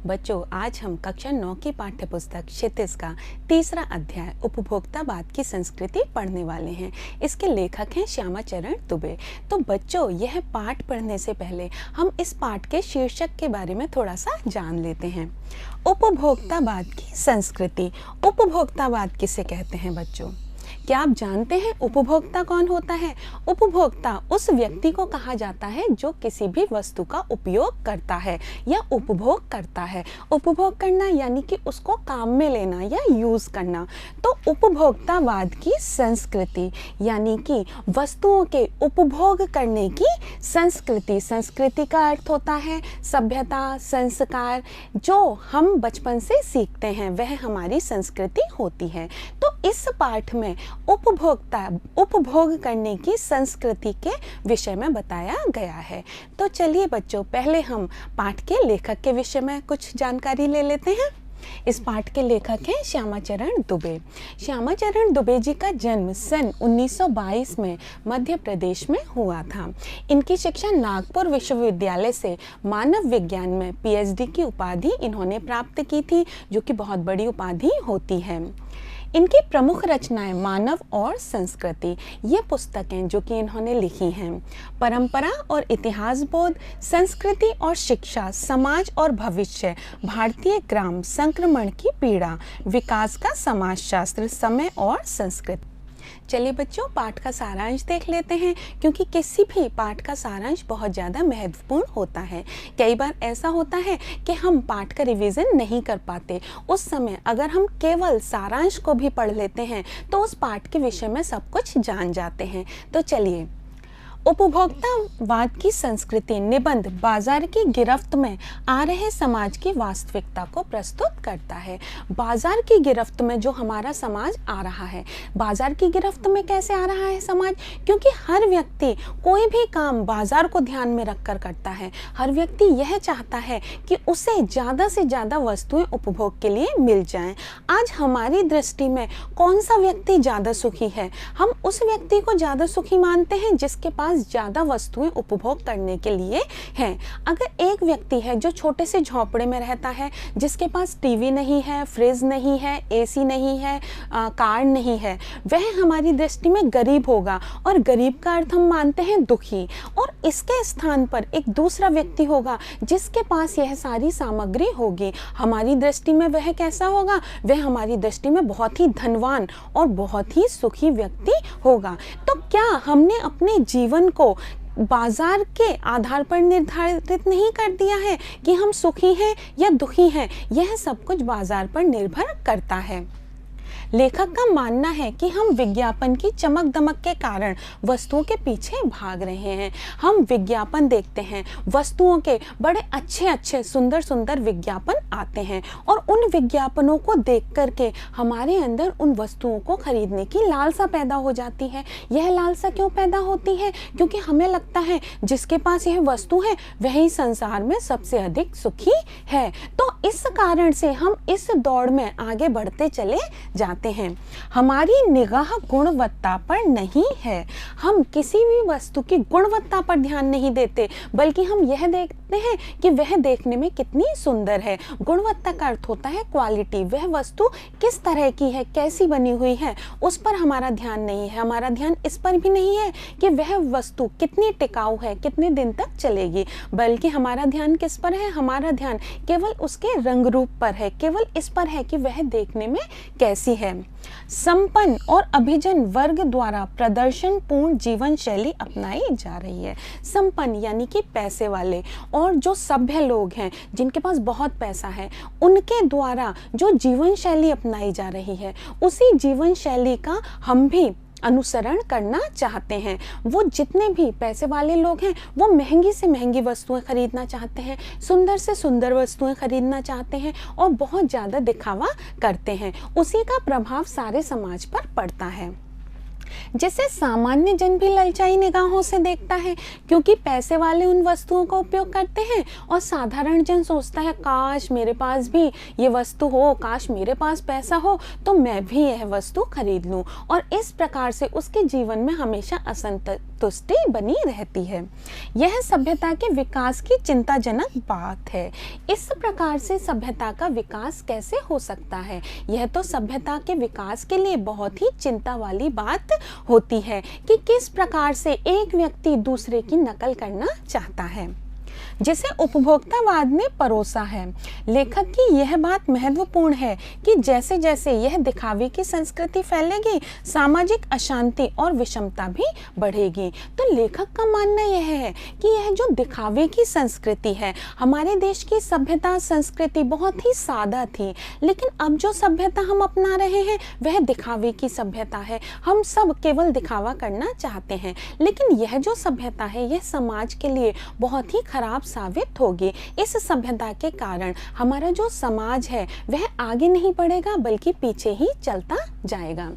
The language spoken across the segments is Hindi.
बच्चों, आज हम कक्षा 9 की पाठ्य पुस्तक क्षितिज का तीसरा अध्याय उपभोक्तावाद की संस्कृति पढ़ने वाले हैं। इसके लेखक हैं श्यामाचरण दुबे। तो बच्चों, यह पाठ पढ़ने से पहले हम इस पाठ के शीर्षक के बारे में थोड़ा सा जान लेते हैं। उपभोक्तावाद की संस्कृति। उपभोक्तावाद किसे कहते हैं बच्चों? क्या आप जानते हैं उपभोक्ता कौन होता है? उपभोक्ता उस व्यक्ति को कहा जाता है जो किसी भी वस्तु का उपयोग करता है या उपभोग करता है। उपभोग करना यानी कि उसको काम में लेना या यूज़ करना। तो उपभोक्तावाद की संस्कृति यानी कि वस्तुओं के उपभोग करने की संस्कृति। संस्कृति का अर्थ होता है सभ्यता, संस्कार। जो हम बचपन से सीखते हैं वह हमारी संस्कृति होती है। तो इस पाठ में उपभोग करने की संस्कृति के विषय में बताया गया है। तो चलिए बच्चों, पहले हम पाठ के लेखक के विषय में कुछ जानकारी ले लेते हैं। इस पाठ के लेखक हैं श्यामाचरण दुबे। श्यामाचरण दुबे जी का जन्म सन 1922 में मध्य प्रदेश में हुआ था। इनकी शिक्षा नागपुर विश्वविद्यालय से मानव विज्ञान में पीएचडी की उपाधि इन्होंने प्राप्त की थी, जो कि बहुत बड़ी उपाधि होती है। इनकी प्रमुख रचनाएं मानव और संस्कृति, ये पुस्तकें जो कि इन्होंने लिखी हैं। परंपरा और इतिहास बोध, संस्कृति और शिक्षा, समाज और भविष्य, भारतीय ग्राम, संक्रमण की पीड़ा, विकास का समाजशास्त्र, समय और संस्कृति। चलिए बच्चों, पाठ का सारांश देख लेते हैं, क्योंकि किसी भी पाठ का सारांश बहुत ज़्यादा महत्वपूर्ण होता है। कई बार ऐसा होता है कि हम पाठ का रिवीजन नहीं कर पाते। उस समय अगर हम केवल सारांश को भी पढ़ लेते हैं तो उस पाठ के विषय में सब कुछ जान जाते हैं। तो चलिए, उपभोक्तावाद की संस्कृति निबंध बाजार की गिरफ्त में आ रहे समाज की वास्तविकता को प्रस्तुत करता है। बाजार की गिरफ्त में जो हमारा समाज आ रहा है, बाजार की गिरफ्त में कैसे आ रहा है समाज? क्योंकि हर व्यक्ति कोई भी काम बाजार को ध्यान में रखकर करता है। हर व्यक्ति यह चाहता है कि उसे ज़्यादा से ज़्यादा वस्तुएं उपभोग के लिए मिल जाएं। आज हमारी दृष्टि में कौन सा व्यक्ति ज़्यादा सुखी है? हम उस व्यक्ति को ज़्यादा सुखी मानते हैं जिसके पास ज्यादा वस्तुएं उपभोग करने के लिए हैं। अगर एक व्यक्ति है जो छोटे से झोंपड़े में रहता है, जिसके पास टीवी नहीं है, फ्रिज नहीं है, एसी नहीं है, कार नहीं है, वह हमारी दृष्टि में गरीब होगा। और गरीब का अर्थ हम मानते हैं दुखी। और इसके स्थान पर एक दूसरा व्यक्ति होगा जिसके पास यह सारी सामग्री होगी। हमारी दृष्टि में वह कैसा होगा? वह हमारी दृष्टि में बहुत ही धनवान और बहुत ही सुखी व्यक्ति होगा। तो क्या हमने अपने जीवन को बाजार के आधार पर निर्धारित नहीं कर दिया है कि हम सुखी हैं या दुखी हैं? यह सब कुछ बाजार पर निर्भर करता है। लेखक का मानना है कि हम विज्ञापन की चमक दमक के कारण वस्तुओं के पीछे भाग रहे हैं। हम विज्ञापन देखते हैं, वस्तुओं के बड़े अच्छे अच्छे सुंदर सुंदर विज्ञापन आते हैं और उन विज्ञापनों को देख करके हमारे अंदर उन वस्तुओं को खरीदने की लालसा पैदा हो जाती है। यह लालसा क्यों पैदा होती है? क्योंकि हमें लगता है जिसके पास यह वस्तु है वही संसार में सबसे अधिक सुखी है। तो इस कारण से हम इस दौड़ में आगे बढ़ते चले जाते हैं। हमारी निगाह गुणवत्ता पर नहीं है। हम किसी भी वस्तु की गुणवत्ता पर ध्यान नहीं देते, बल्कि हम यह देखते हैं कि वह देखने में कितनी सुंदर है। गुणवत्ता का अर्थ होता है क्वालिटी। वह वस्तु किस तरह की है, कैसी बनी हुई है, उस पर हमारा ध्यान नहीं है। हमारा ध्यान इस पर भी नहीं है कि वह वस्तु कितनी टिकाऊ है, कितने दिन तक चलेगी, बल्कि हमारा ध्यान किस पर है? हमारा ध्यान केवल उसके रंग रूप पर है, केवल इस पर है कि वह देखने में कैसी है। संपन्न और अभिजन वर्ग द्वारा प्रदर्शन पूर्ण जीवन शैली अपनाई जा रही है। संपन्न यानी कि पैसे वाले, और जो सभ्य लोग हैं जिनके पास बहुत पैसा है, उनके द्वारा जो जीवन शैली अपनाई जा रही है, उसी जीवन शैली का हम भी अनुसरण करना चाहते हैं। वो जितने भी पैसे वाले लोग हैं वो महंगी से महंगी वस्तुएं खरीदना चाहते हैं, सुंदर से सुंदर वस्तुएं खरीदना चाहते हैं और बहुत ज़्यादा दिखावा करते हैं। उसी का प्रभाव सारे समाज पर पड़ता है। जिसे सामान्य जन भी ललचाई निगाहों से देखता है, क्योंकि पैसे वाले उन वस्तुओं का उपयोग करते हैं और साधारण जन सोचता है काश मेरे पास भी ये वस्तु हो, काश मेरे पास पैसा हो तो मैं भी यह वस्तु खरीद लूं। और इस प्रकार से उसके जीवन में हमेशा असंतुष्टि संतुष्टि बनी रहती है। यह सभ्यता के विकास की चिंताजनक बात है। इस प्रकार से सभ्यता का विकास कैसे हो सकता है? यह तो सभ्यता के विकास के लिए बहुत ही चिंता वाली बात होती है कि किस प्रकार से एक व्यक्ति दूसरे की नकल करना चाहता है, जिसे उपभोक्तावाद ने परोसा है। लेखक की यह बात महत्वपूर्ण है कि जैसे जैसे यह दिखावे की संस्कृति फैलेगी, सामाजिक अशांति और विषमता भी बढ़ेगी। तो लेखक का मानना यह है कि यह जो दिखावे की संस्कृति है, हमारे देश की सभ्यता संस्कृति बहुत ही सादा थी, लेकिन अब जो सभ्यता हम अपना रहे हैं वह दिखावे की सभ्यता है। हम सब केवल दिखावा करना चाहते हैं, लेकिन यह जो सभ्यता है यह समाज के लिए बहुत ही खराब साबित होगी। इस सभ्यता के कारण हमारा जो समाज है वह आगे नहीं बढ़ेगा बल्कि पीछे ही चलता जाएगा।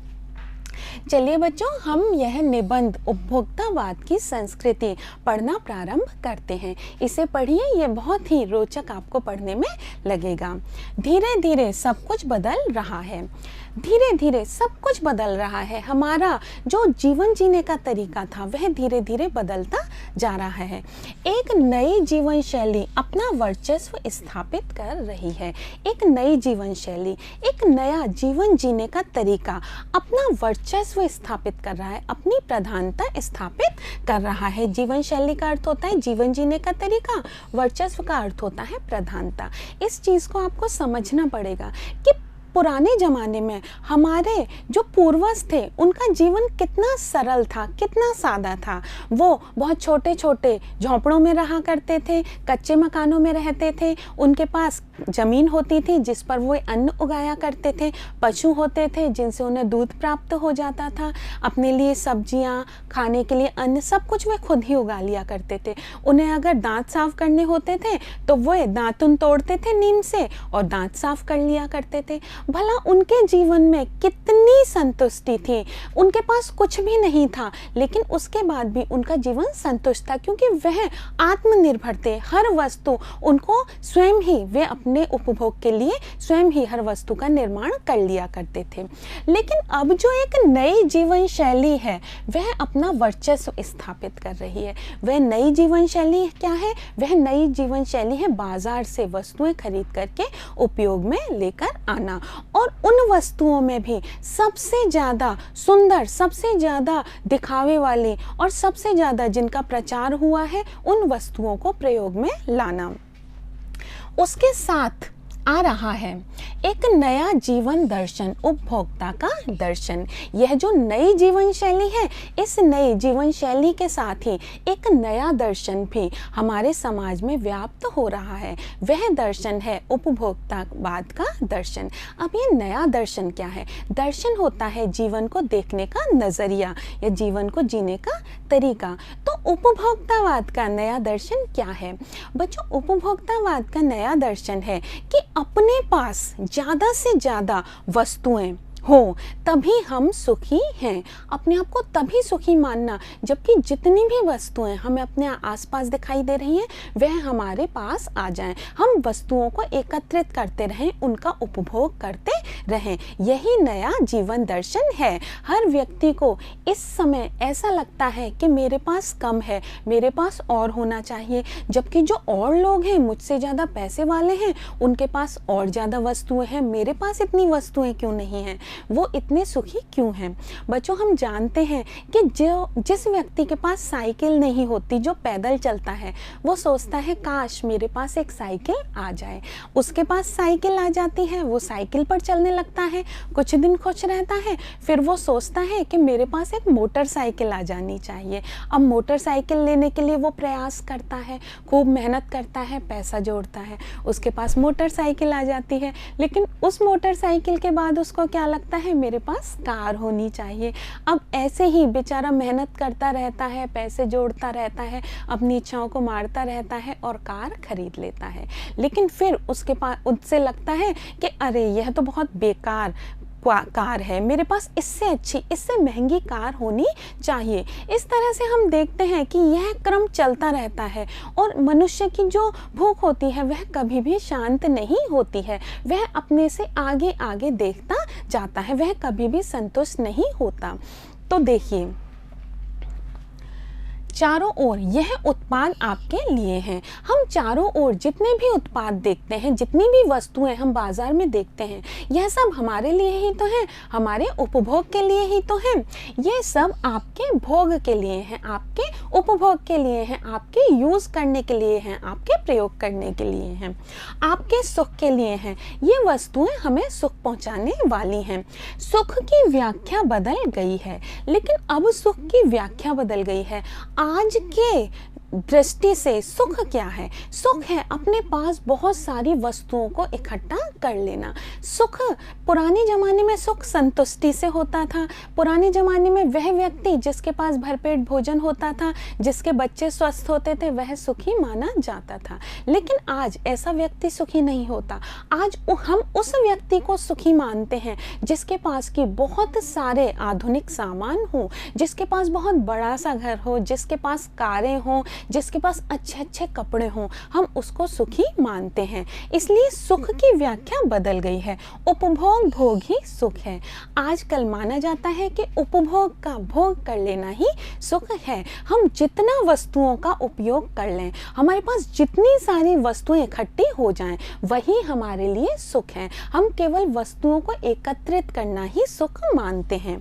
चलिए बच्चों, हम यह निबंध उपभोक्तावाद की संस्कृति पढ़ना प्रारंभ करते हैं। इसे पढ़िए, यह बहुत ही रोचक आपको पढ़ने में लगेगा। धीरे धीरे सब कुछ बदल रहा है। धीरे धीरे सब कुछ बदल रहा है। हमारा जो जीवन जीने का तरीका था वह धीरे धीरे बदलता जा रहा है। एक नई जीवन शैली अपना वर्चस्व स्थापित कर रही है। एक नई जीवन शैली, एक नया जीवन जीने का तरीका अपना वर्चस्व स्थापित कर रहा है, अपनी प्रधानता स्थापित कर रहा है। जीवन शैली का अर्थ होता है जीवन जीने का तरीका, वर्चस्व का अर्थ होता है प्रधानता। इस चीज़ को आपको समझना पड़ेगा कि पुराने ज़माने में हमारे जो पूर्वज थे उनका जीवन कितना सरल था, कितना सादा था। वो बहुत छोटे छोटे झोंपड़ों में रहा करते थे, कच्चे मकानों में रहते थे। उनके पास ज़मीन होती थी जिस पर वो अन्न उगाया करते थे, पशु होते थे जिनसे उन्हें दूध प्राप्त हो जाता था, अपने लिए सब्जियां, खाने के लिए अन्न, सब कुछ वे खुद ही उगा लिया करते थे। उन्हें अगर दांत साफ करने होते थे तो वो दातुन तोड़ते थे नीम से और दांत साफ कर लिया करते थे। भला उनके जीवन में कितनी संतुष्टि थी। उनके पास कुछ भी नहीं था, लेकिन उसके बाद भी उनका जीवन संतुष्ट था, क्योंकि वह आत्मनिर्भर थे। हर वस्तु उनको स्वयं ही, वे अपने उपभोग के लिए स्वयं ही हर वस्तु का निर्माण कर लिया करते थे। लेकिन अब जो एक नई जीवन शैली है वह अपना वर्चस्व स्थापित कर रही है। वह नई जीवन शैली क्या है? वह नई जीवन शैली है बाजार से वस्तुएं खरीद करके उपयोग में लेकर आना, और उन वस्तुओं में भी सबसे ज़्यादा सुंदर, सबसे ज़्यादा दिखावे वाली और सबसे ज़्यादा जिनका प्रचार हुआ है उन वस्तुओं को प्रयोग में लाना। उसके साथ आ रहा है एक नया जीवन दर्शन, उपभोक्ता का दर्शन। यह जो नई जीवन शैली है, इस नई जीवन शैली के साथ ही एक नया दर्शन भी हमारे समाज में व्याप्त हो रहा है। वह दर्शन है उपभोक्तावाद का दर्शन। अब ये नया दर्शन क्या है? दर्शन होता है जीवन को देखने का नज़रिया या जीवन को जीने का तरीका। तो उपभोक्तावाद का नया दर्शन क्या है? बच्चों, उपभोक्तावाद का नया दर्शन है कि अपने पास ज़्यादा से ज़्यादा वस्तुएं हो तभी हम सुखी हैं। अपने आप को तभी सुखी मानना जबकि जितनी भी वस्तुएं हमें अपने आसपास दिखाई दे रही हैं वह हमारे पास आ जाएं। हम वस्तुओं को एकत्रित करते रहें, उनका उपभोग करते रहें। यही नया जीवन दर्शन है। हर व्यक्ति को इस समय ऐसा लगता है कि मेरे पास कम है, मेरे पास और होना चाहिए, जबकि जो और लोग हैं, मुझसे ज़्यादा पैसे वाले हैं, उनके पास और ज़्यादा वस्तुएं हैं, मेरे पास इतनी वस्तुएं क्यों नहीं हैं, वो इतने सुखी क्यों हैं। बच्चों, हम जानते हैं कि जिस व्यक्ति के पास साइकिल नहीं होती, जो पैदल चलता है, वो सोचता है काश मेरे पास एक साइकिल आ जाए। उसके पास साइकिल आ जाती है, वो साइकिल पर चलने लगता है, कुछ दिन खुश रहता है, फिर वो सोचता है कि मेरे पास एक मोटरसाइकिल आ जानी चाहिए। अब मोटरसाइकिल लेने के लिए वो प्रयास करता है, खूब मेहनत करता है, पैसा जोड़ता है, उसके पास मोटरसाइकिल आ जाती है। लेकिन उस मोटरसाइकिल के बाद उसको क्या लगता है, मेरे पास कार होनी चाहिए। अब ऐसे ही बेचारा मेहनत करता रहता है, पैसे जोड़ता रहता है, अपनी इच्छाओं को मारता रहता है और कार खरीद लेता है। लेकिन फिर उसके पास उससे लगता है कि अरे यह तो बहुत बेकार कार है, मेरे पास इससे अच्छी, इससे महंगी कार होनी चाहिए। इस तरह से हम देखते हैं कि यह क्रम चलता रहता है और मनुष्य की जो भूख होती है वह कभी भी शांत नहीं होती है। वह अपने से आगे आगे देखता जाता है, वह कभी भी संतुष्ट नहीं होता। तो देखिए, चारों ओर यह उत्पाद आपके लिए हैं। हम चारों ओर जितने भी उत्पाद देखते हैं, जितनी भी वस्तुएं हम बाजार में देखते हैं, यह सब हमारे लिए ही तो हैं, हमारे उपभोग के लिए ही तो हैं। ये सब आपके भोग के लिए हैं, आपके उपभोग के लिए हैं, आपके यूज़ करने के लिए हैं, आपके प्रयोग करने के लिए हैं, आपके सुख के लिए हैं। ये वस्तुएं हमें सुख पहुंचाने वाली हैं। सुख की व्याख्या बदल गई है, लेकिन अब सुख की व्याख्या बदल गई है। आज के दृष्टि से सुख क्या है? सुख है अपने पास बहुत सारी वस्तुओं को इकट्ठा कर लेना। सुख, पुराने ज़माने में सुख संतुष्टि से होता था। पुराने ज़माने में वह व्यक्ति जिसके पास भरपेट भोजन होता था, जिसके बच्चे स्वस्थ होते थे, वह सुखी माना जाता था। लेकिन आज ऐसा व्यक्ति सुखी नहीं होता। आज हम उस व्यक्ति को सुखी मानते हैं जिसके पास की बहुत सारे आधुनिक सामान हो, जिसके पास बहुत बड़ा सा घर हो, जिसके पास कारें हों, जिसके पास अच्छे अच्छे कपड़े हों, हम उसको सुखी मानते हैं। इसलिए सुख की व्याख्या बदल गई है। उपभोग भोग ही सुख है। आजकल माना जाता है कि उपभोग का भोग कर लेना ही सुख है। हम जितना वस्तुओं का उपयोग कर लें, हमारे पास जितनी सारी वस्तुएं इकट्ठी हो जाएं, वही हमारे लिए सुख है। हम केवल वस्तुओं को एकत्रित करना ही सुख मानते हैं।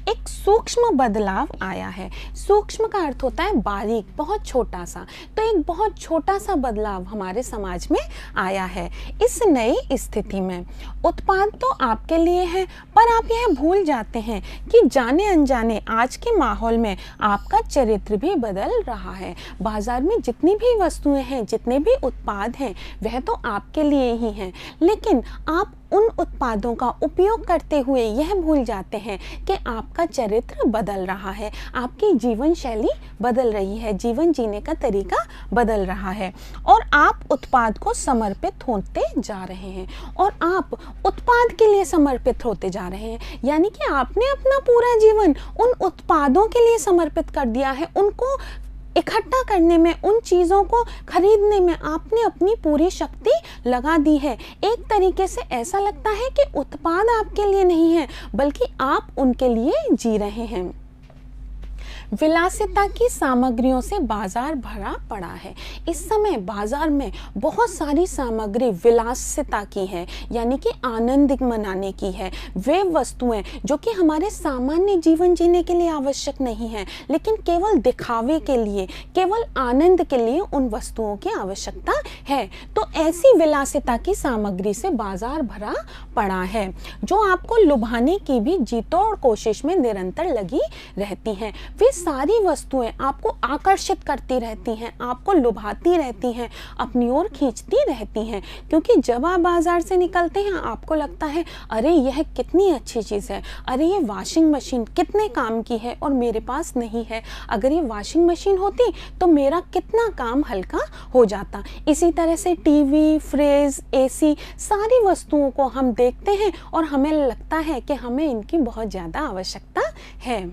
एक सूक्ष्म बदलाव आया है। सूक्ष्म का अर्थ होता है बारीक, बहुत छोटा सा। तो एक बहुत छोटा सा बदलाव हमारे समाज में आया है। इस नई स्थिति में उत्पाद तो आपके लिए है, पर आप यह भूल जाते हैं कि जाने अनजाने आज के माहौल में आपका चरित्र भी बदल रहा है। बाजार में जितनी भी वस्तुएं हैं, जितने भी उत्पाद हैं, वह तो आपके लिए ही हैं, लेकिन आप उन उत्पादों का उपयोग करते हुए यह भूल जाते हैं कि आपका चरित्र बदल रहा है, आपकी जीवन शैली बदल रही है, जीवन जीने का तरीका बदल रहा है, और आप उत्पाद को समर्पित होते जा रहे हैं, और आप उत्पाद के लिए समर्पित होते जा रहे हैं। यानी कि आपने अपना पूरा जीवन उन उत्पादों के लिए समर्पित कर दिया है। उनको इकट्ठा करने में, उन चीज़ों को खरीदने में आपने अपनी पूरी शक्ति लगा दी है। एक तरीके से ऐसा लगता है कि उत्पाद आपके लिए नहीं है, बल्कि आप उनके लिए जी रहे हैं। विलासिता की सामग्रियों से बाजार भरा पड़ा है। इस समय बाजार में बहुत सारी सामग्री विलासिता की है, यानी कि आनंद मनाने की है। वे वस्तुएं जो कि हमारे सामान्य जीवन जीने के लिए आवश्यक नहीं है, लेकिन केवल दिखावे के लिए, केवल आनंद के लिए उन वस्तुओं की आवश्यकता है। तो ऐसी विलासिता की सामग्री से बाजार भरा पड़ा है, जो आपको लुभाने की भी जीतोड़ कोशिश में निरंतर लगी रहती हैं। वे सारी वस्तुएं आपको आकर्षित करती रहती हैं, आपको लुभाती रहती हैं, अपनी ओर खींचती रहती हैं। क्योंकि जब आप बाजार से निकलते हैं, आपको लगता है अरे यह कितनी अच्छी चीज़ है, अरे ये वॉशिंग मशीन कितने काम की है और मेरे पास नहीं है। अगर ये वॉशिंग मशीन होती तो मेरा कितना काम हल्का हो जाता। इसी तरह से टीवी, फ्रिज, एसी, सारी वस्तुओं को हम देखते हैं और हमें लगता है कि हमें इनकी बहुत ज़्यादा आवश्यकता है।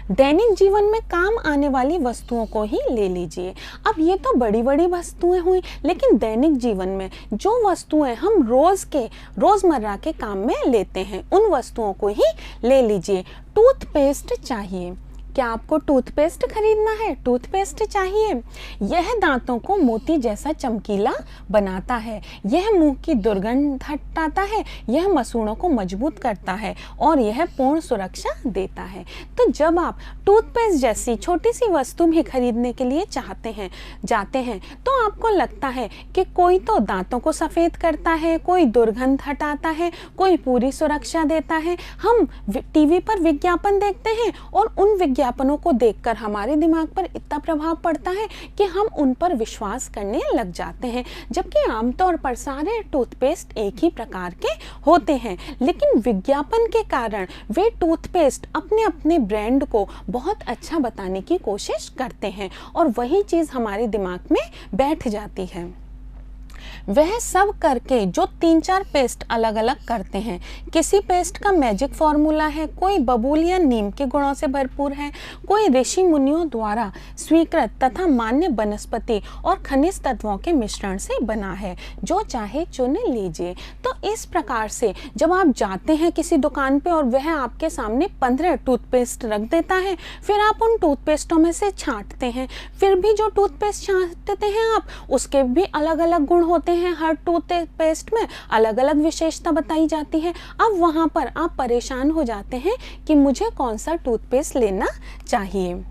दैनिक जीवन में काम आने वाली वस्तुओं को ही ले लीजिए। अब ये तो बड़ी बड़ी वस्तुएं हुई, लेकिन दैनिक जीवन में जो वस्तुएं हम रोज़मर्रा के काम में लेते हैं, उन वस्तुओं को ही ले लीजिए। टूथपेस्ट चाहिए। क्या आपको टूथपेस्ट खरीदना है? टूथपेस्ट चाहिए। यह दांतों को मोती जैसा चमकीला बनाता है, यह मुंह की दुर्गंध हटाता है, यह मसूड़ों को मजबूत करता है और यह पूर्ण सुरक्षा देता है। तो जब आप टूथपेस्ट जैसी छोटी सी वस्तु भी खरीदने के लिए जाते हैं तो आपको लगता है कि कोई तो दांतों को सफ़ेद करता है, कोई दुर्गंध हटाता है, कोई पूरी सुरक्षा देता है। हम टीवी पर विज्ञापन देखते हैं और उन विज्ञापनों को देखकर हमारे दिमाग पर इतना प्रभाव पड़ता है कि हम उन पर विश्वास करने लग जाते हैं, जबकि आमतौर पर सारे टूथपेस्ट एक ही प्रकार के होते हैं। लेकिन विज्ञापन के कारण वे टूथपेस्ट अपने अपने ब्रांड को बहुत अच्छा बताने की कोशिश करते हैं और वही चीज़ हमारे दिमाग में बैठ जाती है। वह सब करके जो 3-4 पेस्ट अलग अलग करते हैं। किसी पेस्ट का मैजिक फॉर्मूला है, कोई बबूल या नीम के गुणों से भरपूर है, कोई ऋषि मुनियों द्वारा स्वीकृत तथा मान्य वनस्पति और खनिज तत्वों के मिश्रण से बना है, जो चाहे चुन लीजिए। तो इस प्रकार से जब आप जाते हैं किसी दुकान पे और वह आपके सामने 15 टूथपेस्ट रख देता है, फिर आप उन टूथपेस्टों में से छांटते हैं। फिर भी जो टूथपेस्ट छांटते हैं आप, उसके भी अलग अलग गुण होते हैं। हर टूथपेस्ट में अलग अलग विशेषता बताई जाती है। अब वहाँ पर आप परेशान हो जाते हैं कि मुझे कौन सा टूथपेस्ट लेना चाहिए।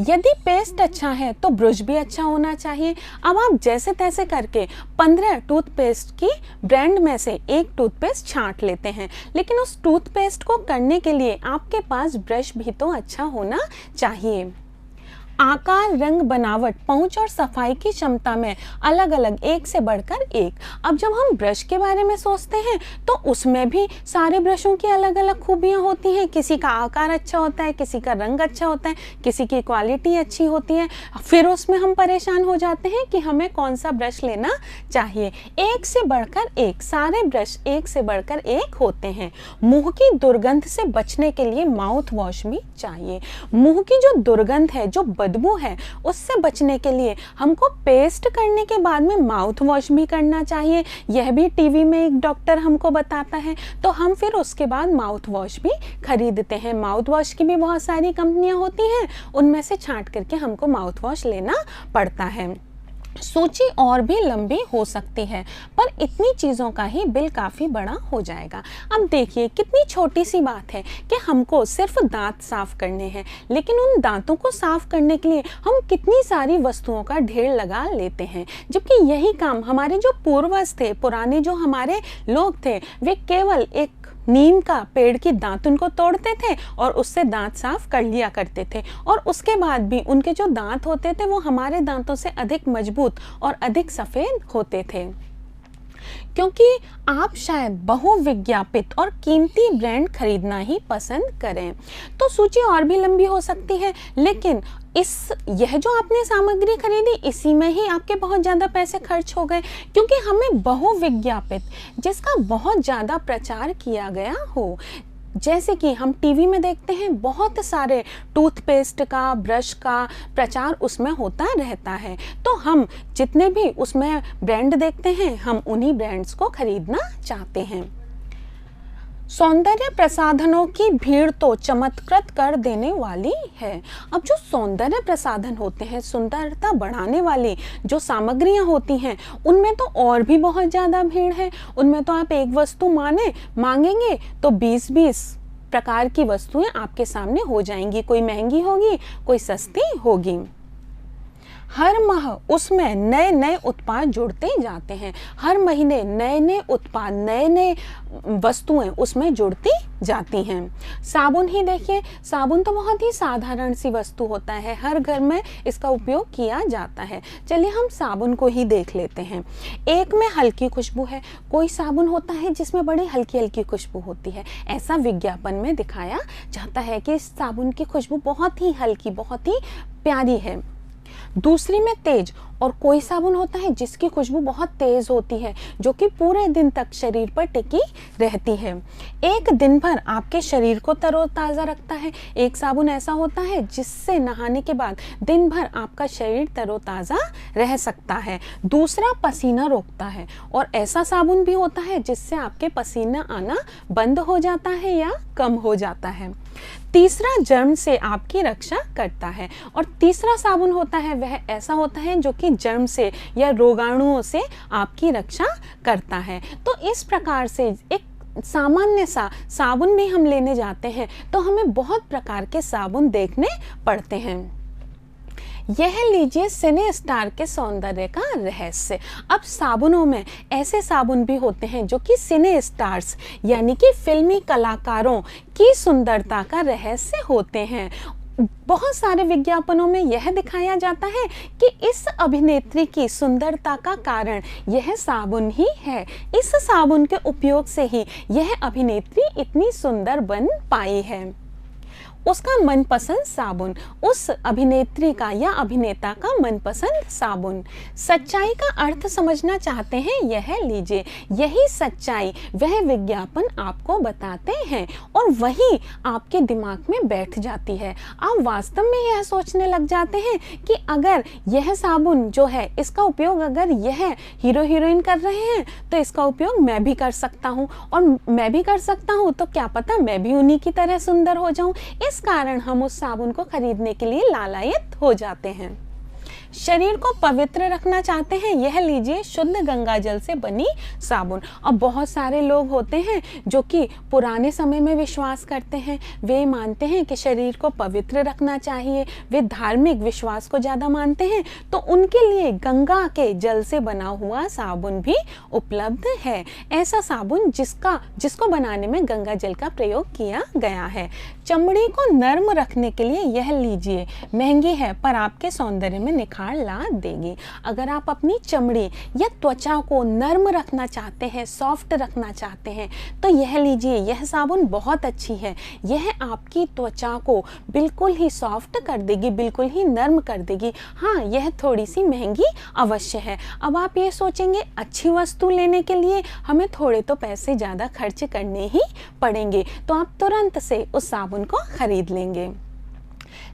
यदि पेस्ट अच्छा है तो ब्रश भी अच्छा होना चाहिए। अब आप जैसे तैसे करके 15 टूथपेस्ट की ब्रांड में से एक टूथपेस्ट छांट लेते हैं, लेकिन उस टूथपेस्ट को करने के लिए आपके पास ब्रश भी तो अच्छा होना चाहिए। आकार, रंग, बनावट, पहुंच और सफाई की क्षमता में अलग अलग एक से बढ़कर एक। अब जब हम ब्रश के बारे में सोचते हैं तो उसमें भी सारे ब्रशों की अलग अलग खूबियां होती हैं। किसी का आकार अच्छा होता है, किसी का रंग अच्छा होता है, किसी की क्वालिटी अच्छी होती है। फिर उसमें हम परेशान हो जाते हैं कि हमें कौन सा ब्रश लेना चाहिए। एक से बढ़कर एक, सारे ब्रश एक से बढ़कर एक होते हैं। मुंह की दुर्गंध से बचने के लिए माउथ वॉश भी चाहिए। मुंह की जो दुर्गंध है, जो बदबू है, उससे बचने के लिए हमको पेस्ट करने के बाद में माउथ वॉश भी करना चाहिए। यह भी टीवी में एक डॉक्टर हमको बताता है, तो हम फिर उसके बाद माउथ वॉश भी खरीदते हैं। माउथ वॉश की भी बहुत सारी कंपनियां होती हैं, उनमें से छांट करके हमको माउथ वॉश लेना पड़ता है। सूची और भी लंबी हो सकती है, पर इतनी चीज़ों का ही बिल काफ़ी बड़ा हो जाएगा। अब देखिए कितनी छोटी सी बात है कि हमको सिर्फ दांत साफ करने हैं, लेकिन उन दांतों को साफ करने के लिए हम कितनी सारी वस्तुओं का ढेर लगा लेते हैं। जबकि यही काम हमारे जो पूर्वज थे, पुराने जो हमारे लोग थे, वे केवल एक नीम का पेड़ की दातुन को तोड़ते थे और उससे दांत साफ कर लिया करते थे, और उसके बाद भी उनके जो दांत होते थे वो हमारे दांतों से अधिक मजबूत और अधिक सफ़ेद होते थे। क्योंकि आप शायद बहुविज्ञापित और कीमती ब्रांड खरीदना ही पसंद करें, तो सूची और भी लंबी हो सकती है। लेकिन यह जो आपने सामग्री खरीदी, इसी में ही आपके बहुत ज़्यादा पैसे खर्च हो गए, क्योंकि हमें बहुविज्ञापित, जिसका बहुत ज़्यादा प्रचार किया गया हो। जैसे कि हम टीवी में देखते हैं, बहुत सारे टूथपेस्ट का, ब्रश का प्रचार उसमें होता रहता है, तो हम जितने भी उसमें ब्रांड देखते हैं, हम उन्हीं ब्रांड्स को खरीदना चाहते हैं। सौंदर्य प्रसाधनों की भीड़ तो चमत्कृत कर देने वाली है। अब जो सौंदर्य प्रसाधन होते हैं, सुंदरता बढ़ाने वाली जो सामग्रियां होती हैं, उनमें तो और भी बहुत ज़्यादा भीड़ है। उनमें तो आप एक वस्तु मांगेंगे तो 20-20 प्रकार की वस्तुएं आपके सामने हो जाएंगी। कोई महंगी होगी, कोई सस्ती होगी। हर माह उसमें नए नए उत्पाद जुड़ते जाते हैं। हर महीने नए नए उत्पाद, नए नए वस्तुएं उसमें जुड़ती जाती हैं। साबुन ही देखिए, साबुन तो बहुत ही साधारण सी वस्तु होता है, हर घर में इसका उपयोग किया जाता है। चलिए हम साबुन को ही देख लेते हैं। एक में हल्की खुशबू है, कोई साबुन होता है जिसमें बड़ी हल्की हल्की खुशबू होती है। ऐसा विज्ञापन में दिखाया जाता है कि इस साबुन की खुशबू बहुत ही हल्की, बहुत ही प्यारी है। दूसरी में तेज, और कोई साबुन होता है जिसकी खुशबू बहुत तेज होती है, जो कि पूरे दिन तक शरीर पर टिकी रहती है, एक दिन भर आपके शरीर को तरोताज़ा रखता है। एक साबुन ऐसा होता है जिससे नहाने के बाद दिन भर आपका शरीर तरोताज़ा रह सकता है। दूसरा पसीना रोकता है, और ऐसा साबुन भी होता है जिससे आपके पसीना आना बंद हो जाता है या कम हो जाता है। तीसरा जर्म से आपकी रक्षा करता है, और तीसरा साबुन होता है वह ऐसा होता है जो कि जर्म से या रोगाणुओं से आपकी रक्षा करता है। तो इस प्रकार से एक सामान्य सा साबुन भी हम लेने जाते हैं तो हमें बहुत प्रकार के साबुन देखने पड़ते हैं। यह लीजिए सिने स्टार के सौंदर्य का रहस्य। अब साबुनों में ऐसे साबुन भी होते हैं जो कि सिने स्टार्स यानी कि फिल्मी कलाकारों की सुंदरता का रहस्य होते हैं। बहुत सारे विज्ञापनों में यह दिखाया जाता है कि इस अभिनेत्री की सुंदरता का कारण यह साबुन ही है। इस साबुन के उपयोग से ही यह अभिनेत्री इतनी सुंदर बन पाई है। उसका मनपसंद साबुन, उस अभिनेत्री का या अभिनेता का मनपसंद साबुन। सच्चाई का अर्थ समझना चाहते हैं, यह लीजिए। यही सच्चाई वह विज्ञापन आपको बताते हैं और वही आपके दिमाग में बैठ जाती है। आप वास्तव में यह सोचने लग जाते हैं कि अगर यह साबुन जो है इसका उपयोग अगर यह हीरो हीरोइन कर रहे हैं तो इसका उपयोग मैं भी कर सकता हूँ, और मैं भी कर सकता हूँ तो क्या पता मैं भी उन्हीं की तरह सुंदर हो जाऊं। इस कारण हम उस साबुन को खरीदने के लिए लालायित हो जाते हैं। शरीर को पवित्र रखना चाहते हैं, यह लीजिए शुद्ध गंगा जल से बनी साबुन। अब बहुत सारे लोग होते हैं जो कि पुराने समय में विश्वास करते हैं, वे मानते हैं कि शरीर को पवित्र रखना चाहिए, वे धार्मिक विश्वास को ज़्यादा मानते हैं, तो उनके लिए गंगा के जल से बना हुआ साबुन भी उपलब्ध है। ऐसा साबुन जिसको बनाने में गंगा जल का प्रयोग किया गया है। चमड़ी को नर्म रखने के लिए यह लीजिए, महंगी है पर आपके सौंदर्य में निखार ला देगी। अगर आप अपनी चमड़ी या त्वचा को नर्म रखना चाहते हैं, सॉफ्ट रखना चाहते हैं, तो यह लीजिए, यह साबुन बहुत अच्छी है। यह आपकी त्वचा को बिल्कुल ही सॉफ्ट कर देगी, बिल्कुल ही नर्म कर देगी। हाँ, यह थोड़ी सी महंगी अवश्य है। अब आप ये सोचेंगे अच्छी वस्तु लेने के लिए हमें थोड़े तो पैसे ज़्यादा खर्च करने ही पड़ेंगे, तो आप तुरंत से उस साबुन को खरीद लेंगे।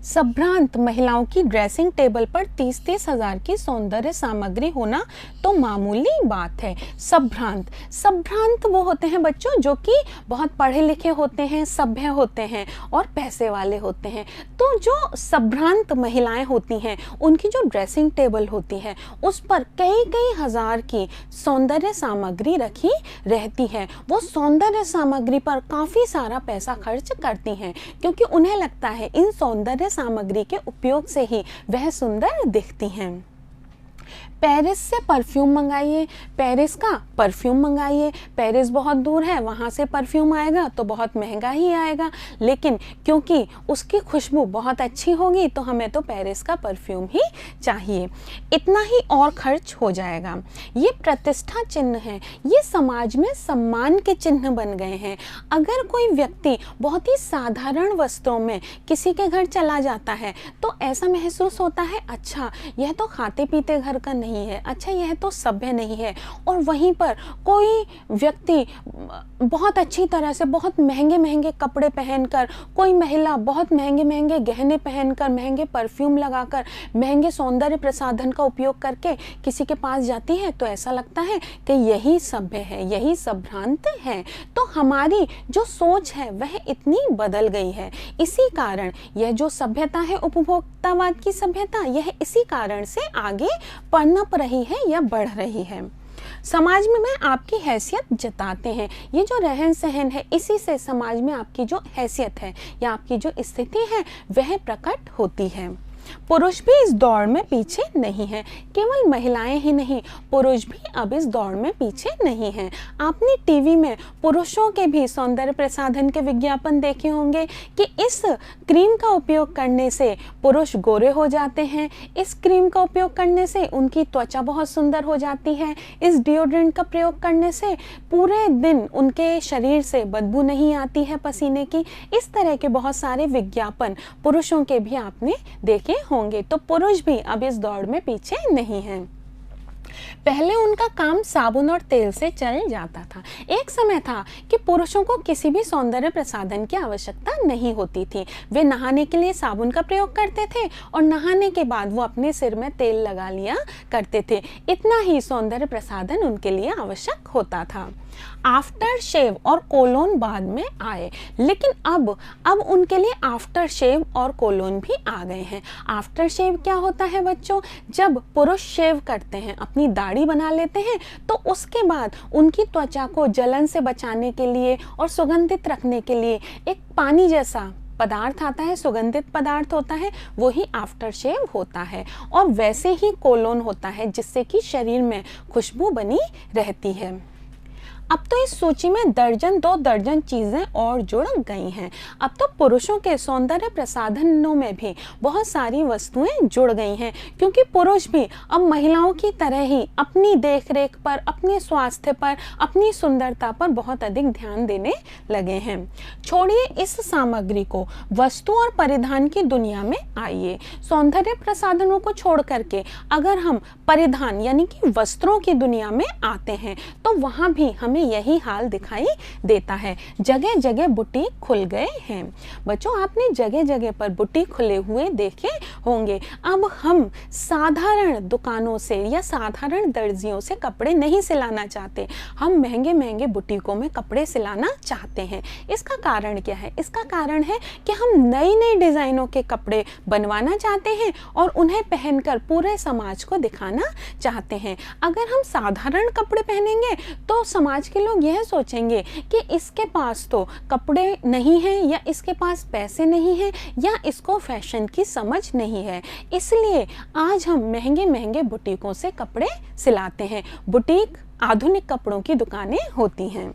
संभ्रांत महिलाओं की ड्रेसिंग टेबल पर 30-30 हजार की सौंदर्य सामग्री होना तो मामूली बात है। संभ्रांत वो होते हैं बच्चों जो कि बहुत पढ़े लिखे होते हैं, सभ्य होते हैं और पैसे वाले होते हैं। तो जो संभ्रांत महिलाएं होती हैं उनकी जो ड्रेसिंग टेबल होती है उस पर कई हजार की सौंदर्य सामग्री रखी रहती है। वो सौंदर्य सामग्री पर काफ़ी सारा पैसा खर्च करती हैं क्योंकि उन्हें लगता है इन सौंदर्य सामग्री के उपयोग से ही वह सुंदर दिखती हैं। पेरिस से परफ्यूम मंगाइए, पेरिस का परफ्यूम मंगाइए। पेरिस बहुत दूर है, वहाँ से परफ्यूम आएगा तो बहुत महंगा ही आएगा, लेकिन क्योंकि उसकी खुशबू बहुत अच्छी होगी तो हमें तो पेरिस का परफ्यूम ही चाहिए। इतना ही और खर्च हो जाएगा। ये प्रतिष्ठा चिन्ह है, ये समाज में सम्मान के चिन्ह बन गए हैं। अगर कोई व्यक्ति बहुत ही साधारण वस्त्रों में किसी के घर चला जाता है तो ऐसा महसूस होता है, अच्छा यह तो खाते पीते घर का नहीं है, अच्छा यह तो सभ्य नहीं है। और वहीं पर कोई व्यक्ति बहुत अच्छी तरह से बहुत महंगे कपड़े पहनकर, कोई महिला बहुत महंगे गहने पहनकर, महंगे परफ्यूम लगाकर, महंगे सौंदर्य प्रसाधन का उपयोग करके किसी के पास जाती है तो ऐसा लगता है कि यही सभ्य है, यही संभ्रांत है। तो हमारी जो सोच है वह इतनी बदल गई है। इसी कारण यह जो सभ्यता है, उपभोक्तावाद की सभ्यता, यह इसी कारण से आगे पनप रही है या बढ़ रही है। समाज में आपकी हैसियत जताते हैं। ये जो रहन सहन है, इसी से समाज में आपकी जो हैसियत है या आपकी जो स्थिति है वह प्रकट होती है। पुरुष भी इस दौड़ में पीछे नहीं है। केवल महिलाएं ही नहीं, पुरुष भी अब इस दौड़ में पीछे नहीं हैं। आपने टीवी में पुरुषों के भी सौंदर्य प्रसाधन के विज्ञापन देखे होंगे कि इस क्रीम का उपयोग करने से पुरुष गोरे हो जाते हैं, इस क्रीम का उपयोग करने से उनकी त्वचा बहुत सुंदर हो जाती है, इस डिओड्रेंट का प्रयोग करने से पूरे दिन उनके शरीर से बदबू नहीं आती है पसीने की। इस तरह के बहुत सारे विज्ञापन पुरुषों के भी आपने देखे होंगे। तो पुरुष भी अब इस दौड़ में पीछे नहीं हैं। पहले उनका काम साबुन और तेल से चल जाता था। एक समय था कि पुरुषों को किसी भी सौंदर्य प्रसाधन की आवश्यकता नहीं होती थी। वे नहाने के लिए साबुन का प्रयोग करते थे और नहाने के बाद वो अपने सिर में तेल लगा लिया करते थे। इतना ही सौंदर्य प्रसाधन उनके लिए आवश्यक होता था। आफ्टर शेव और कोलोन बाद में आए, लेकिन अब उनके लिए आफ्टर शेव और कोलोन भी आ गए हैं। आफ्टर शेव क्या होता है बच्चों? जब पुरुष शेव करते हैं, अपनी दाढ़ी बना लेते हैं, तो उसके बाद उनकी त्वचा को जलन से बचाने के लिए और सुगंधित रखने के लिए एक पानी जैसा पदार्थ आता है, सुगंधित पदार्थ होता है, वो ही आफ्टर शेव होता है। और वैसे ही कोलोन होता है जिससे कि शरीर में खुशबू बनी रहती है। अब तो इस सूची में दर्जन 2 दर्जन चीजें और जुड़ गई हैं। अब तो पुरुषों के सौंदर्य प्रसाधनों में भी बहुत सारी वस्तुएं जुड़ गई हैं, क्योंकि पुरुष भी अब महिलाओं की तरह ही अपनी देखरेख पर, अपने स्वास्थ्य पर, अपनी सुंदरता पर बहुत अधिक ध्यान देने लगे हैं। छोड़िए इस सामग्री को, वस्तु और परिधान की दुनिया में आइए। सौंदर्य प्रसाधनों को छोड़ करके अगर हम परिधान यानी कि वस्त्रों की दुनिया में आते हैं तो वहां भी हमें यही हाल दिखाई देता है। जगह जगह बुटीक खुल गए हैं। बच्चों, आपने जगह जगह पर बुटीक खुले हुए देखे होंगे। अब हम साधारण दुकानों से या साधारण दर्जियों से कपड़े नहीं सिलाना चाहते, हम महंगे महंगे बुटीकों में कपड़े सिलाना चाहते हैं। इसका कारण क्या है? इसका कारण है कि हम नई नई डिजाइनों के कपड़े बनवाना चाहते हैं और उन्हें पहनकर पूरे समाज को दिखाना चाहते हैं। अगर हम साधारण कपड़े पहनेंगे तो समाज के लोग यह सोचेंगे कि इसके पास तो कपड़े नहीं हैं, या इसके पास पैसे नहीं हैं, या इसको फैशन की समझ नहीं है। इसलिए आज हम महंगे महंगे बुटीकों से कपड़े सिलाते हैं। बुटीक आधुनिक कपड़ों की दुकानें होती हैं।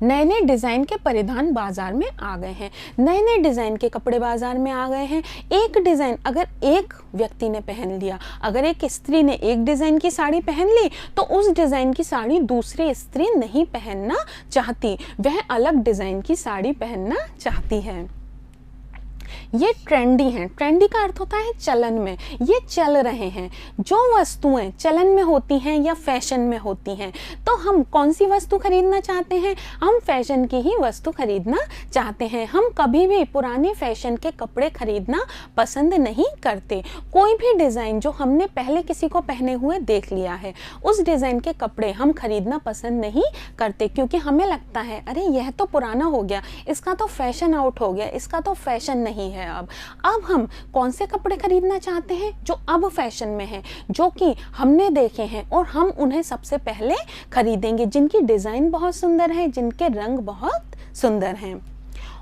नए नए डिज़ाइन के परिधान बाजार में आ गए हैं। नए नए डिज़ाइन के कपड़े बाजार में आ गए हैं। एक डिज़ाइन अगर एक व्यक्ति ने पहन लिया, अगर एक स्त्री ने एक डिज़ाइन की साड़ी पहन ली तो उस डिज़ाइन की साड़ी दूसरी स्त्री नहीं पहनना चाहती, वह अलग डिज़ाइन की साड़ी पहनना चाहती है। ये ट्रेंडी हैं। ट्रेंडी का अर्थ होता है चलन में, ये चल रहे हैं। जो वस्तुएं चलन में होती हैं या फैशन में होती हैं, तो हम कौन सी वस्तु खरीदना चाहते हैं? हम फैशन की ही वस्तु खरीदना चाहते हैं। हम कभी भी पुराने फैशन के कपड़े खरीदना पसंद नहीं करते। कोई भी डिज़ाइन जो हमने पहले किसी को पहने हुए देख लिया है, उस डिज़ाइन के कपड़े हम खरीदना पसंद नहीं करते, क्योंकि हमें लगता है अरे यह तो पुराना हो गया, इसका तो फैशन आउट हो गया, इसका तो फैशन नहीं है। अब हम कौन से कपड़े खरीदना चाहते हैं? जो अब फैशन में हैं, जो कि हमने देखे हैं और हम उन्हें सबसे पहले खरीदेंगे, जिनकी डिज़ाइन बहुत सुंदर है, जिनके रंग बहुत सुंदर हैं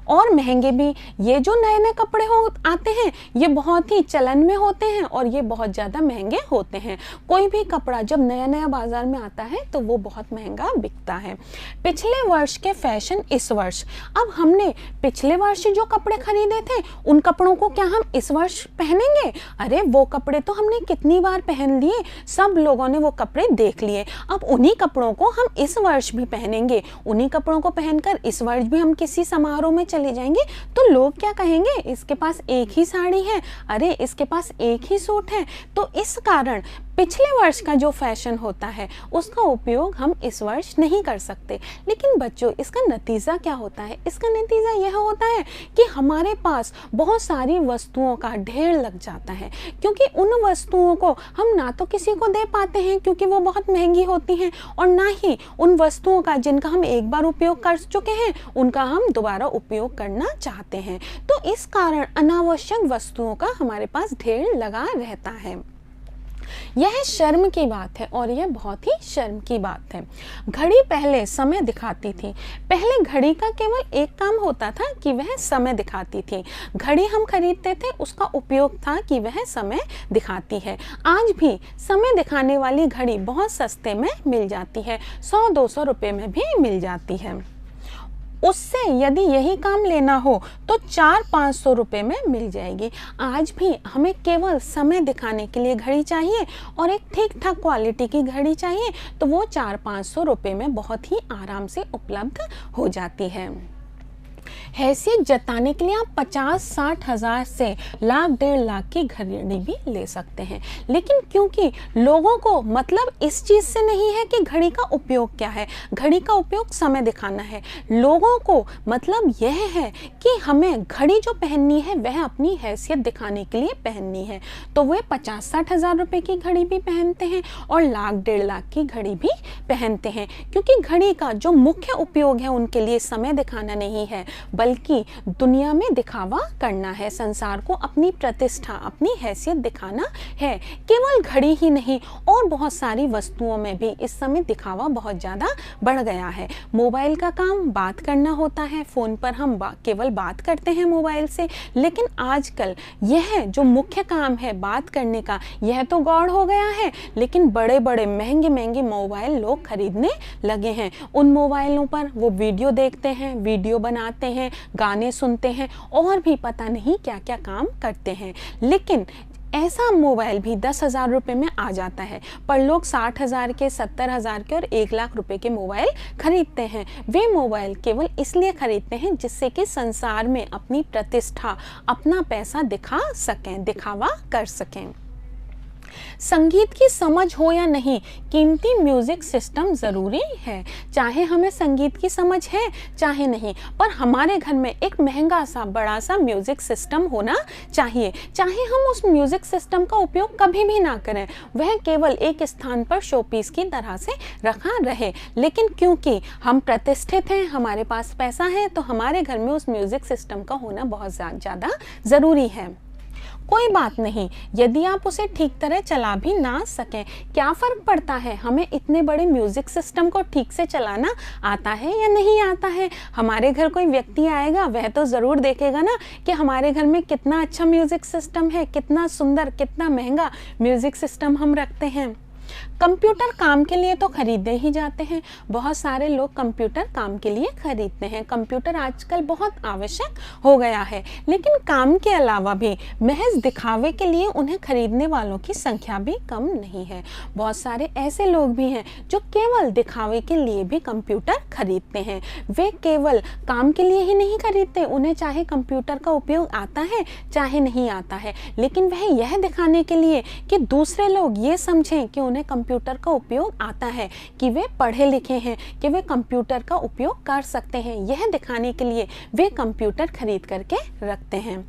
और महंगे भी। ये जो नए नए कपड़े आते हैं ये बहुत ही चलन में होते हैं और ये बहुत ज़्यादा महंगे होते हैं। कोई भी कपड़ा जब नया नया बाजार में आता है तो वो बहुत महंगा बिकता है। पिछले वर्ष के फैशन इस वर्ष। अब हमने पिछले वर्ष जो कपड़े खरीदे थे उन कपड़ों को क्या हम इस वर्ष पहनेंगे? अरे वो कपड़े तो हमने कितनी बार पहन लिए, सब लोगों ने वो कपड़े देख लिए। अब उन्हीं कपड़ों को हम इस वर्ष भी पहनेंगे। उन्हीं कपड़ों को पहनकर इस वर्ष भी हम किसी समारोह में चले जाएंगे तो लोग क्या कहेंगे? इसके पास एक ही साड़ी है, अरे इसके पास एक ही सूट है। तो इस कारण पिछले वर्ष का जो फैशन होता है उसका उपयोग हम इस वर्ष नहीं कर सकते। लेकिन बच्चों, इसका नतीजा क्या होता है? इसका नतीजा यह होता है कि हमारे पास बहुत सारी वस्तुओं का ढेर लग जाता है, क्योंकि उन वस्तुओं को हम ना तो किसी को दे पाते हैं क्योंकि वो बहुत महंगी होती हैं, और ना ही उन वस्तुओं का जिनका हम एक बार उपयोग कर चुके हैं उनका हम दोबारा उपयोग करना चाहते हैं। तो इस कारण अनावश्यक वस्तुओं का हमारे पास ढेर लगा रहता है। यह शर्म की बात है और यह बहुत ही शर्म की बात है। घड़ी पहले समय दिखाती थी। पहले घड़ी का केवल एक काम होता था कि वह समय दिखाती थी। घड़ी हम खरीदते थे, उसका उपयोग था कि वह समय दिखाती है। आज भी समय दिखाने वाली घड़ी बहुत सस्ते में मिल जाती है, 100-200 रुपये में भी मिल जाती है। उससे यदि यही काम लेना हो तो 400-500 रुपये में मिल जाएगी। आज भी हमें केवल समय दिखाने के लिए घड़ी चाहिए और एक ठीक ठाक क्वालिटी की घड़ी चाहिए, तो वो 400-500 रुपये में बहुत ही आराम से उपलब्ध हो जाती है। हैसियत जताने के लिए आप 50-60 हज़ार से लाख-1.5 लाख की घड़ी भी ले सकते हैं। लेकिन क्योंकि लोगों को मतलब इस चीज़ से नहीं है कि घड़ी का उपयोग क्या है, घड़ी का उपयोग समय दिखाना है। लोगों को मतलब यह है कि हमें घड़ी जो पहननी है वह अपनी हैसियत दिखाने के लिए पहननी है, तो वे 50-60 हज़ार रुपये की घड़ी भी पहनते हैं और लाख-1.5 लाख की घड़ी भी पहनते हैं, क्योंकि घड़ी का जो मुख्य उपयोग है उनके लिए समय दिखाना नहीं है, बल्कि दुनिया में दिखावा करना है, संसार को अपनी प्रतिष्ठा, अपनी हैसियत दिखाना है। केवल घड़ी ही नहीं और बहुत सारी वस्तुओं में भी इस समय दिखावा बहुत ज़्यादा बढ़ गया है। मोबाइल का काम बात करना होता है, फ़ोन पर हम केवल बात करते हैं मोबाइल से, लेकिन आजकल यह जो मुख्य काम है बात करने का, यह तो गौड़ हो गया है, लेकिन बड़े बड़े महंगे महंगे मोबाइल लोग खरीदने लगे हैं। उन मोबाइलों पर वो वीडियो देखते हैं, वीडियो बनाते हैं, गाने सुनते हैं और भी पता नहीं क्या क्या काम करते हैं। लेकिन ऐसा मोबाइल भी 10,000 रुपये में आ जाता है, पर लोग 60,000 के, 70,000 के और 1,00,000 रुपये के मोबाइल खरीदते हैं। वे मोबाइल केवल इसलिए खरीदते हैं जिससे कि संसार में अपनी प्रतिष्ठा, अपना पैसा दिखा सकें, दिखावा कर सकें। संगीत की समझ हो या नहीं, कीमती म्यूजिक सिस्टम ज़रूरी है। चाहे हमें संगीत की समझ है चाहे नहीं, पर हमारे घर में एक महंगा सा बड़ा सा म्यूजिक सिस्टम होना चाहिए। चाहे हम उस म्यूजिक सिस्टम का उपयोग कभी भी ना करें, वह केवल एक स्थान पर शोपीस की तरह से रखा रहे, लेकिन क्योंकि हम प्रतिष्ठित हैं, हमारे पास पैसा है, तो हमारे घर में उस म्यूजिक सिस्टम का होना बहुत ज़्यादा ज़रूरी है। कोई बात नहीं यदि आप उसे ठीक तरह चला भी ना सकें, क्या फ़र्क पड़ता है, हमें इतने बड़े म्यूज़िक सिस्टम को ठीक से चलाना आता है या नहीं आता है। हमारे घर कोई व्यक्ति आएगा, वह तो ज़रूर देखेगा ना कि हमारे घर में कितना अच्छा म्यूज़िक सिस्टम है, कितना सुंदर, कितना महंगा म्यूज़िक सिस्टम हम रखते हैं। कंप्यूटर काम के लिए तो खरीदे ही जाते हैं, बहुत सारे लोग कंप्यूटर काम के लिए खरीदते हैं। कंप्यूटर आजकल बहुत आवश्यक हो गया है, लेकिन काम के अलावा भी महज दिखावे के लिए उन्हें खरीदने वालों की संख्या भी कम नहीं है। बहुत सारे ऐसे लोग भी हैं जो केवल दिखावे के लिए भी कंप्यूटर खरीदते हैं। वे केवल काम के लिए ही नहीं खरीदते, उन्हें चाहे कंप्यूटर का उपयोग आता है चाहे नहीं आता है, लेकिन वह यह दिखाने के लिए कि दूसरे लोग ये समझें कि उन्हें कंप्यूटर का उपयोग आता है, कि वे पढ़े लिखे हैं, कि वे कंप्यूटर का उपयोग कर सकते हैं, यह दिखाने के लिए वे कंप्यूटर खरीद करके रखते हैं।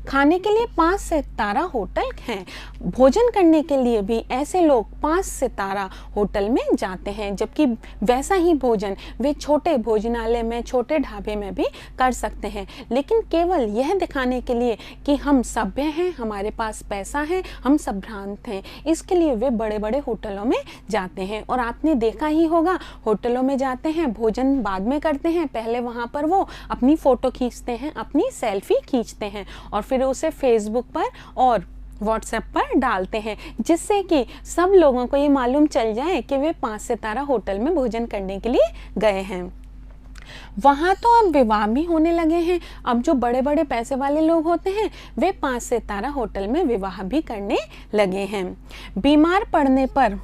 खाने के लिए 5 सितारा होटल हैं, भोजन करने के लिए भी ऐसे लोग 5 सितारा होटल में जाते हैं, जबकि वैसा ही भोजन वे छोटे भोजनालय में, छोटे ढाबे में भी कर सकते हैं, लेकिन केवल यह दिखाने के लिए कि हम सभ्य हैं, हमारे पास पैसा है, हम संभ्रांत हैं, इसके लिए वे बड़े बड़े होटलों में जाते हैं। और आपने देखा ही होगा, होटलों में जाते हैं, भोजन बाद में करते हैं, पहले वहाँ पर वो अपनी फ़ोटो खींचते हैं, अपनी सेल्फी खींचते हैं और फिर उसे फेसबुक पर और व्हाट्सएप पर डालते हैं, जिससे कि सब लोगों को ये मालूम चल जाए कि वे 5 सितारा होटल में भोजन करने के लिए गए हैं। वहाँ तो अब विवाह भी होने लगे हैं। अब जो बड़े बड़े पैसे वाले लोग होते हैं वे 5 सितारा होटल में विवाह भी करने लगे हैं। बीमार पड़ने पर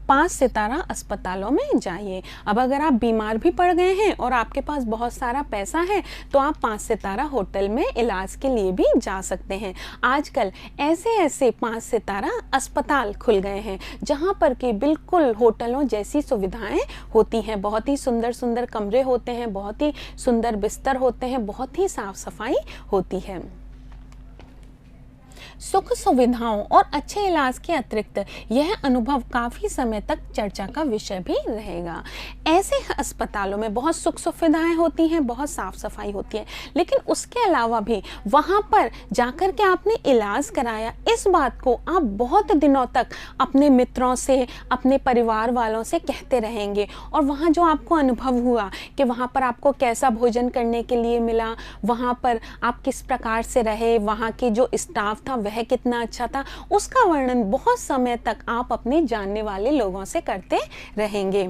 5 सितारा अस्पतालों में जाइए। अब अगर आप बीमार भी पड़ गए हैं और आपके पास बहुत सारा पैसा है तो आप 5 सितारा होटल में इलाज के लिए भी जा सकते हैं। आजकल ऐसे ऐसे 5 सितारा अस्पताल खुल गए हैं जहां पर कि बिल्कुल होटलों जैसी सुविधाएं होती हैं। बहुत ही सुंदर सुंदर कमरे होते हैं, बहुत ही सुंदर बिस्तर होते हैं, बहुत ही साफ सफाई होती है। सुख सुविधाओं और अच्छे इलाज के अतिरिक्त यह अनुभव काफ़ी समय तक चर्चा का विषय भी रहेगा। ऐसे अस्पतालों में बहुत सुख सुविधाएं होती हैं, बहुत साफ सफाई होती है, लेकिन उसके अलावा भी वहाँ पर जाकर के आपने इलाज कराया, इस बात को आप बहुत दिनों तक अपने मित्रों से, अपने परिवार वालों से कहते रहेंगे। और वहाँ जो आपको अनुभव हुआ कि वहाँ पर आपको कैसा भोजन करने के लिए मिला, वहाँ पर आप किस प्रकार से रहे, वहाँ के जो स्टाफ था वह कितना अच्छा था, उसका वर्णन बहुत समय तक आप अपने जानने वाले लोगों से करते रहेंगे।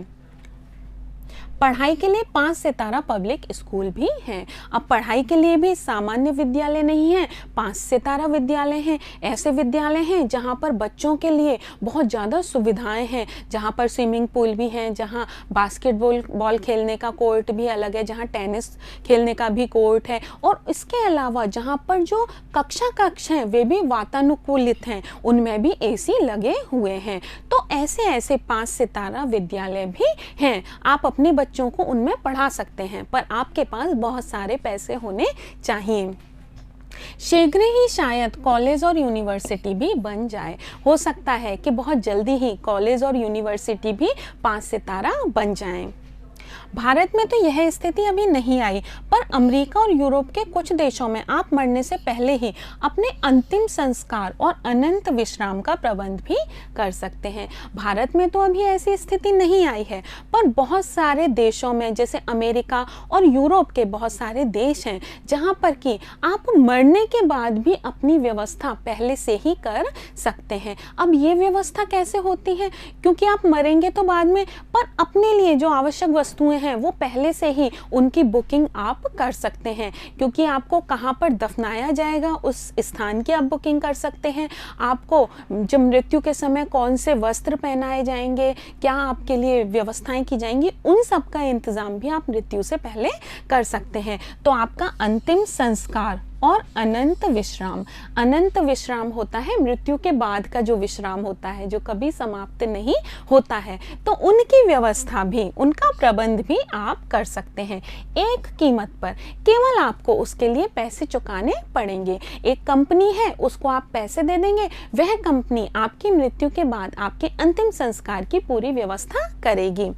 पढ़ाई के लिए 5 सितारा पब्लिक स्कूल भी हैं। अब पढ़ाई के लिए भी सामान्य विद्यालय नहीं है, 5 सितारा विद्यालय हैं। ऐसे विद्यालय हैं जहाँ पर बच्चों के लिए बहुत ज़्यादा सुविधाएं हैं, जहाँ पर स्विमिंग पूल भी हैं, जहाँ बास्केटबॉल खेलने का कोर्ट भी अलग है, जहाँ टेनिस खेलने का भी कोर्ट है, और इसके अलावा जहाँ पर जो कक्ष हैं वे भी वातानुकूलित हैं, उनमें भी AC लगे हुए हैं। तो ऐसे ऐसे 5 सितारा विद्यालय भी हैं। आप अपने बच्चों को उनमें पढ़ा सकते हैं, पर आपके पास बहुत सारे पैसे होने चाहिए। शीघ्र ही शायद कॉलेज और यूनिवर्सिटी भी बन जाए। हो सकता है कि बहुत जल्दी ही कॉलेज और यूनिवर्सिटी भी 5 सितारा बन जाएं। भारत में तो यह स्थिति अभी नहीं आई, पर अमेरिका और यूरोप के कुछ देशों में आप मरने से पहले ही अपने अंतिम संस्कार और अनंत विश्राम का प्रबंध भी कर सकते हैं। भारत में तो अभी ऐसी स्थिति नहीं आई है, पर बहुत सारे देशों में, जैसे अमेरिका और यूरोप के बहुत सारे देश हैं जहाँ पर कि आप मरने के बाद भी अपनी व्यवस्था पहले से ही कर सकते हैं। अब ये व्यवस्था कैसे होती है, क्योंकि आप मरेंगे तो बाद में, पर अपने लिए जो आवश्यक वस्तुएं हैं वो पहले से ही उनकी बुकिंग आप कर सकते हैं, क्योंकि आपको कहाँ पर दफनाया जाएगा उस स्थान की आप बुकिंग कर सकते हैं। आपको जब मृत्यु के समय कौन से वस्त्र पहनाए जाएंगे, क्या आपके लिए व्यवस्थाएं की जाएंगी, उन सब का इंतज़ाम भी आप मृत्यु से पहले कर सकते हैं। तो आपका अंतिम संस्कार और अनंत विश्राम, अनंत विश्राम होता है मृत्यु के बाद का जो विश्राम होता है, जो कभी समाप्त नहीं होता है, तो उनकी व्यवस्था भी, उनका प्रबंध भी आप कर सकते हैं एक कीमत पर। केवल आपको उसके लिए पैसे चुकाने पड़ेंगे। एक कंपनी है, उसको आप पैसे दे देंगे, वह कंपनी आपकी मृत्यु के बाद आपके अंतिम संस्कार की पूरी व्यवस्था करेगी।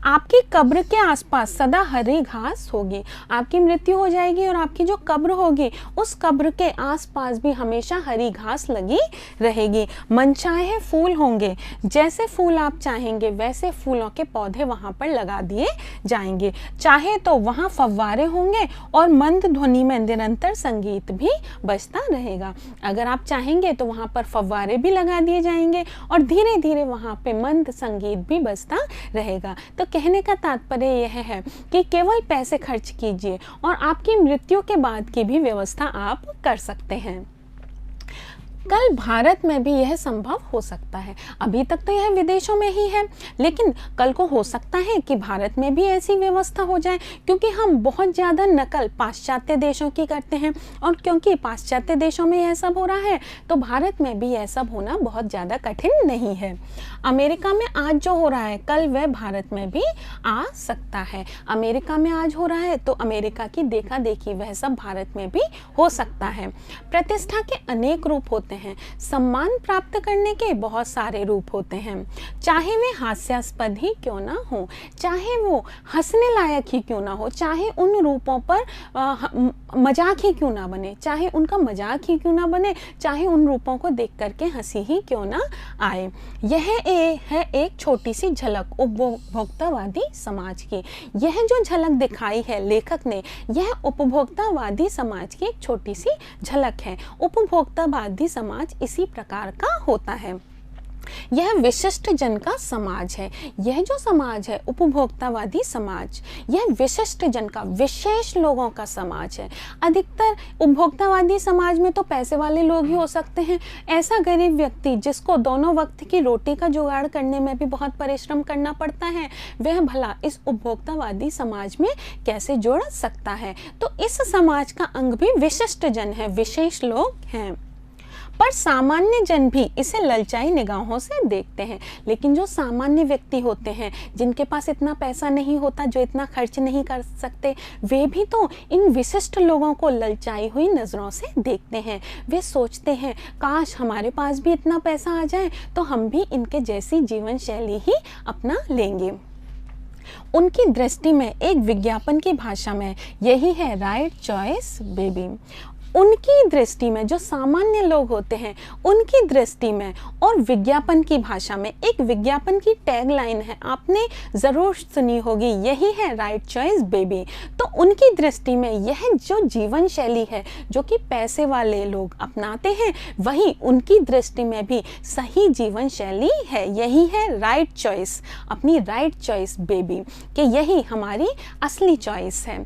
आपकी कब्र के आसपास सदा हरी घास होगी। आपकी मृत्यु हो जाएगी और आपकी जो कब्र होगी उस कब्र के आसपास भी हमेशा हरी घास लगी रहेगी। मनचाहे फूल होंगे, जैसे फूल आप चाहेंगे वैसे फूलों के पौधे वहाँ पर लगा दिए जाएंगे। चाहे तो वहाँ फव्वारे होंगे और मंद ध्वनि में निरंतर संगीत भी बजता रहेगा। अगर आप चाहेंगे तो वहाँ पर फव्वारे भी लगा दिए जाएंगे और धीरे धीरे वहाँ पे मंद संगीत भी बजता रहेगा। तो कहने का तात्पर्य यह है कि केवल पैसे खर्च कीजिए और आपकी मृत्यु के बाद की भी व्यवस्था आप कर सकते हैं। कल भारत में भी यह संभव हो सकता है। अभी तक तो यह विदेशों में ही है, लेकिन कल को हो सकता है कि भारत में भी ऐसी व्यवस्था हो जाए, क्योंकि हम बहुत ज़्यादा नकल पाश्चात्य देशों की करते हैं और क्योंकि पाश्चात्य देशों में यह सब हो रहा है तो भारत में भी यह सब होना बहुत ज़्यादा कठिन नहीं है। अमेरिका में आज जो हो रहा है कल वह भारत में भी आ सकता है। अमेरिका में आज हो रहा है तो अमेरिका की देखा देखी वह सब भारत में भी हो सकता है। प्रतिष्ठा के अनेक रूप होते हैं, सम्मान प्राप्त करने के बहुत सारे रूप होते हैं, चाहे वे हास्यास्पद ही क्यों ना हो, चाहे वो हंसने लायक ही क्यों ना हो, चाहे उन रूपों पर मजाक ही क्यों ना बने, चाहे उनका मजाक ही क्यों ना बने, चाहे उन रूपों को देख करके हंसी ही क्यों ना आए। यह है एक छोटी सी झलक उपभोक्तावादी समाज की। यह जो झलक दिखाई है लेखक ने, यह उपभोक्तावादी समाज की एक छोटी सी झलक है। उपभोक्तावादी समाज इसी प्रकार का होता है। यह विशिष्ट जन का समाज है। यह जो समाज है उपभोक्तावादी समाज, यह विशिष्ट जन का, विशेष लोगों का समाज है। अधिकतर उपभोक्तावादी समाज में तो पैसे वाले लोग ही हो सकते हैं। ऐसा गरीब व्यक्ति जिसको दोनों वक्त की रोटी का जुगाड़ करने में भी बहुत परिश्रम करना पड़ता है, वह भला इस उपभोक्तावादी समाज में कैसे जुड़ सकता है। तो इस समाज का अंग भी विशिष्ट जन है, विशेष लोग हैं। पर सामान्य जन भी इसे ललचाई निगाहों से देखते हैं। लेकिन जो सामान्य व्यक्ति होते हैं, जिनके पास इतना पैसा नहीं होता, जो इतना खर्च नहीं कर सकते, वे भी तो इन विशिष्ट लोगों को ललचाई हुई नज़रों से देखते हैं। वे सोचते हैं काश हमारे पास भी इतना पैसा आ जाए तो हम भी इनके जैसी जीवन शैली ही अपना लेंगे। उनकी दृष्टि में एक विज्ञापन की भाषा में यही है राइट चॉइस बेबी। उनकी दृष्टि में, जो सामान्य लोग होते हैं उनकी दृष्टि में, और विज्ञापन की भाषा में एक विज्ञापन की टैगलाइन है, आपने ज़रूर सुनी होगी, यही है राइट चॉइस बेबी। तो उनकी दृष्टि में यह जो जीवन शैली है जो कि पैसे वाले लोग अपनाते हैं, वही उनकी दृष्टि में भी सही जीवन शैली है। यही है राइट चॉइस, अपनी राइट चॉइस बेबी, कि यही हमारी असली चॉइस है।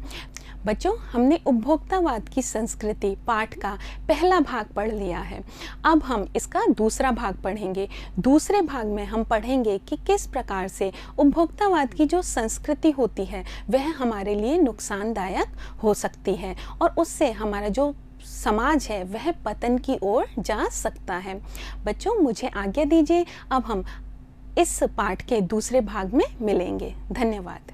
बच्चों, हमने उपभोक्तावाद की संस्कृति पाठ का पहला भाग पढ़ लिया है। अब हम इसका दूसरा भाग पढ़ेंगे। दूसरे भाग में हम पढ़ेंगे कि किस प्रकार से उपभोक्तावाद की जो संस्कृति होती है वह हमारे लिए नुकसानदायक हो सकती है और उससे हमारा जो समाज है वह पतन की ओर जा सकता है। बच्चों, मुझे आज्ञा दीजिए, अब हम इस पाठ के दूसरे भाग में मिलेंगे। धन्यवाद।